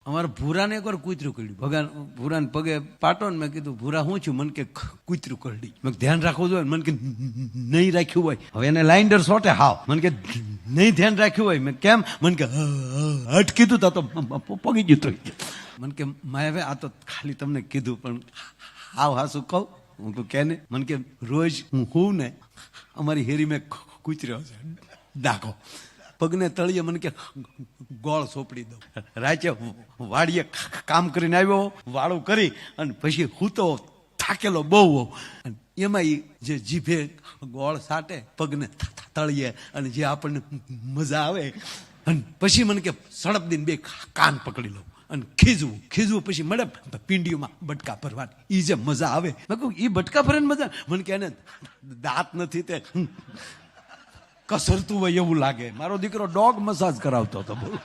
અમારા ભૂરાને એકવાર કૂતરું કરડ્યું. ભગવાન ભૂરાને પગે પાટો ને મેં કીધું ભૂરા શું છું? મને કે કૂતરું કરડી. મેં ધ્યાન રાખવું જોઈએ. મને કે નહીં રાખ્યું હોય. હવે એને લાઇન્ડર સોટે હાવ. મને કે નહીં ધ્યાન રાખ્યું હોય. મેં કેમ? મને કે હટ કીધું તા તો પગી ગયું તો. મને કે માય હવે આ તો ખાલી તમને કીધું પણ હાવ હાસું કહું. હું કહું કે ને? મને કે રોજ હું હોઉં ને અમારી હેરી મેં કૂતર્યો છે ડાકો. પગને તળિયે મને કે ગોળ સોપડી દઉં. રાચે વાડીએ કામ કરીને આવ્યો, વાળું કરી અને પછી હું તો થાકેલો બહુ હોઉં. એમાં જે જીભે ગોળ સાટે પગને તળિયે અને જે આપણને મજા આવે અને પછી મને કે સડપ દઈને બે કાન પકડી લઉં અને ખીજવું પછી મળે પિંડીઓમાં બટકા ભરવાની. એ જે મજા આવે મેં કહું એ બટકા ભરે મજા. મને કે એને દાંત નથી તે કસરતું હોય એવું લાગે. મારો દીકરો ડોગ મસાજ કરાવતો હતો. બોલો.